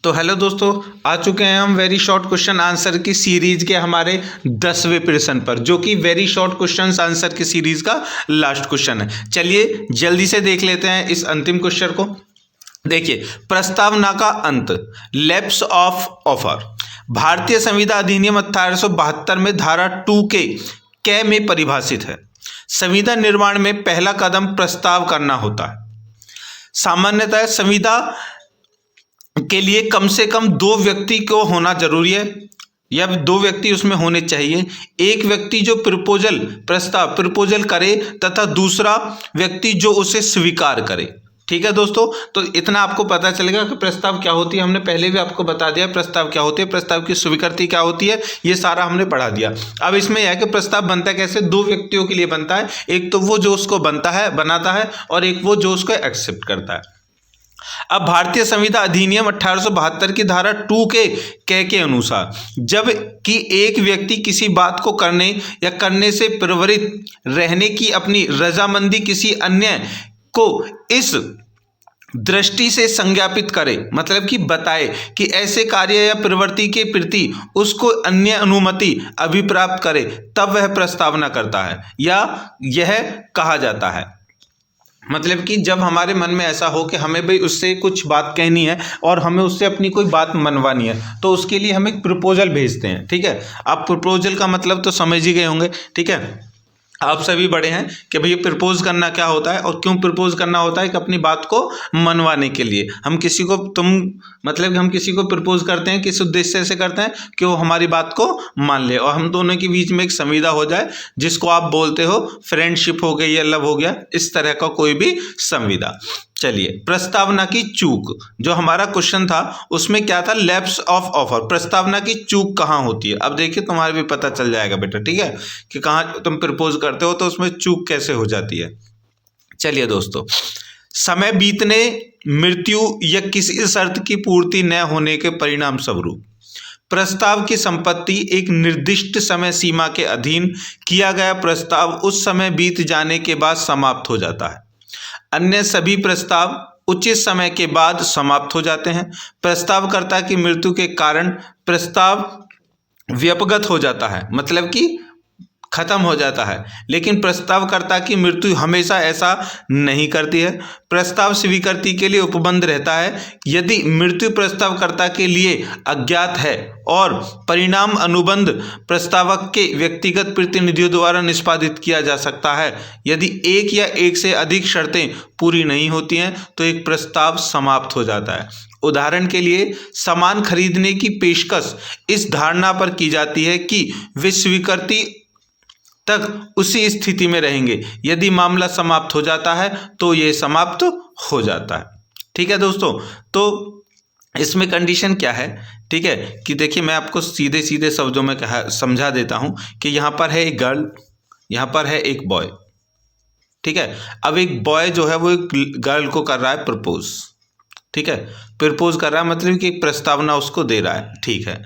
तो हेलो दोस्तों, आ चुके हैं हम वेरी शॉर्ट क्वेश्चन आंसर की सीरीज के हमारे 10वें प्रश्न पर, जो कि वेरी शॉर्ट क्वेश्चन आंसर की सीरीज का लास्ट क्वेश्चन है। चलिए जल्दी से देख लेते हैं इस अंतिम क्वेश्चन को। देखिए, प्रस्तावना का अंत, लैप्स ऑफ ऑफर, भारतीय संविधान अधिनियम 1872 में धारा 2 के क में परिभाषित है। संविधान निर्माण में पहला कदम प्रस्ताव करना होता है। सामान्यतः संविधान के लिए कम से कम 2 व्यक्ति को होना जरूरी है, या 2 व्यक्ति उसमें होने चाहिए। एक व्यक्ति जो प्रपोजल करे तथा दूसरा व्यक्ति जो उसे स्वीकार करे। ठीक है दोस्तों, तो इतना आपको पता चलेगा कि प्रस्ताव क्या होती है। हमने पहले भी आपको बता दिया प्रस्ताव क्या होती है, प्रस्ताव की स्वीकृति क्या होती है, ये सारा हमने पढ़ा दिया। अब इसमें यह है कि प्रस्ताव बनता कैसे, 2 व्यक्तियों के लिए बनता है। एक तो वो जो उसको बनाता है और एक वो जो उसको एक्सेप्ट करता है। अब भारतीय संविधान अधिनियम 1872 की धारा 2 के अनुसार, जब कि एक व्यक्ति किसी बात को करने या करने से प्रवृत्त रहने की अपनी रजामंदी किसी अन्य को इस दृष्टि से संज्ञापित करे, मतलब कि बताए कि ऐसे कार्य या प्रवृत्ति के प्रति उसको अन्य अनुमति अभिप्राप्त करे, तब वह प्रस्तावना करता है या यह कहा जाता है। मतलब कि जब हमारे मन में ऐसा हो कि हमें भाई उससे कुछ बात कहनी है और हमें उससे अपनी कोई बात मनवानी है, तो उसके लिए हम एक प्रपोजल भेजते हैं। ठीक है, आप प्रपोजल का मतलब तो समझ ही गए होंगे। ठीक है, आप सभी बड़े हैं कि भाई प्रपोज करना क्या होता है और क्यों प्रपोज करना होता है, कि अपनी बात को मनवाने के लिए। हम किसी को हम किसी को प्रपोज करते हैं, किस उद्देश्य से करते हैं, कि वो हमारी बात को मान ले और हम दोनों के बीच में एक संविदा हो जाए, जिसको आप बोलते हो फ्रेंडशिप हो गई या लव हो गया, इस तरह का कोई भी संविदा। चलिए, प्रस्तावना की चूक, जो हमारा क्वेश्चन था उसमें क्या था, लैप्स ऑफ ऑफर, प्रस्तावना की चूक कहाँ होती है। अब देखिए तुम्हारे भी पता चल जाएगा बेटा, ठीक है, कि कहाँ तुम प्रपोज करते हो तो उसमें चूक कैसे हो जाती है। चलिए दोस्तों, समय बीतने, मृत्यु या किसी शर्त की पूर्ति न होने के परिणाम स्वरूप प्रस्ताव की संपत्ति एक निर्दिष्ट समय सीमा के अधीन किया गया प्रस्ताव उस समय बीत जाने के बाद समाप्त हो जाता है। अन्य सभी प्रस्ताव उचित समय के बाद समाप्त हो जाते हैं। प्रस्तावकर्ता की मृत्यु के कारण प्रस्ताव व्यपगत हो जाता है, मतलब कि खत्म हो जाता है, लेकिन प्रस्तावकर्ता की मृत्यु हमेशा ऐसा नहीं करती है। प्रस्ताव स्वीकृति के लिए उपबंध रहता है यदि मृत्यु प्रस्तावकर्ता के लिए अज्ञात है और परिणाम अनुबंध प्रस्तावक के व्यक्तिगत प्रतिनिधियों द्वारा निष्पादित किया जा सकता है। यदि एक या एक से अधिक शर्तें पूरी नहीं होती हैं तो एक प्रस्ताव समाप्त हो जाता है। उदाहरण के लिए, सामान खरीदने की पेशकश इस धारणा पर की जाती है कि वे स्वीकृति तक उसी स्थिति में रहेंगे। यदि मामला समाप्त हो जाता है तो ये समाप्त हो जाता है। ठीक है दोस्तों, तो इसमें कंडीशन क्या है, ठीक है, कि देखिए मैं आपको सीधे सीधे शब्दों में समझा देता हूं कि यहाँ पर है एक गर्ल, यहाँ पर है एक बॉय। ठीक है, अब एक बॉय जो है वो एक गर्ल को कर रहा है प्रपोज। ठीक है, प्रपोज कर रहा है मतलब कि एक प्रस्तावना उसको दे रहा है। ठीक है,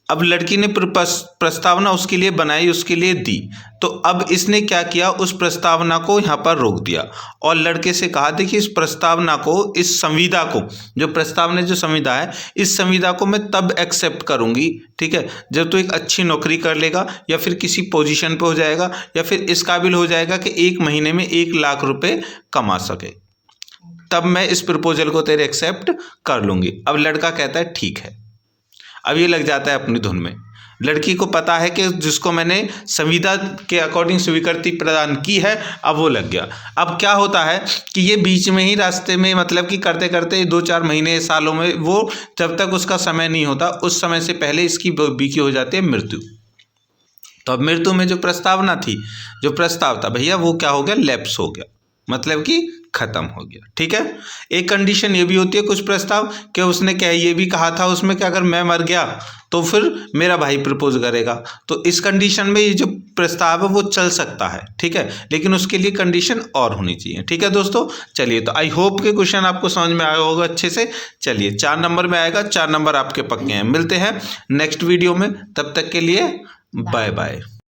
अब लड़की ने प्रस्तावना उसके लिए बनाई, उसके लिए दी, तो अब इसने क्या किया, उस प्रस्तावना को यहाँ पर रोक दिया और लड़के से कहा, देखिए इस प्रस्तावना को, इस संविदा को, जो प्रस्तावना जो संविदा है, इस संविदा को मैं तब एक्सेप्ट करूँगी, ठीक है, जब तो एक अच्छी नौकरी कर लेगा या फिर किसी पोजीशन पे हो जाएगा या फिर इस काबिल हो जाएगा कि 1 महीने में 1 लाख रुपए कमा सके, तब मैं इस प्रपोजल को तेरे एक्सेप्ट कर लूँगी। अब लड़का कहता है ठीक है। अब ये लग जाता है अपनी धुन में। लड़की को पता है कि जिसको मैंने संविधान के अकॉर्डिंग स्वीकृति प्रदान की है, अब वो लग गया। अब क्या होता है कि ये बीच में ही रास्ते में, मतलब कि करते करते 2-4 महीने, सालों में, वो जब तक उसका समय नहीं होता उस समय से पहले इसकी बीकी हो जाती है मृत्यु। तो अब मृत्यु में जो प्रस्तावना थी, जो प्रस्ताव था भैया, वो क्या हो गया, लैप्स हो गया, मतलब कि खत्म हो गया। ठीक है, एक कंडीशन ये भी होती है कुछ प्रस्ताव कि उसने क्या ये भी कहा था उसमें कि अगर मैं मर गया तो फिर मेरा भाई प्रपोज करेगा, तो इस कंडीशन में ये जो प्रस्ताव है वो चल सकता है। ठीक है, लेकिन उसके लिए कंडीशन और होनी चाहिए। ठीक है दोस्तों, चलिए, तो आई होप के क्वेश्चन आपको समझ में आया होगा अच्छे से। चलिए, 4 नंबर में आएगा, 4 नंबर आपके पक्के हैं। मिलते हैं नेक्स्ट वीडियो में, तब तक के लिए बाय बाय।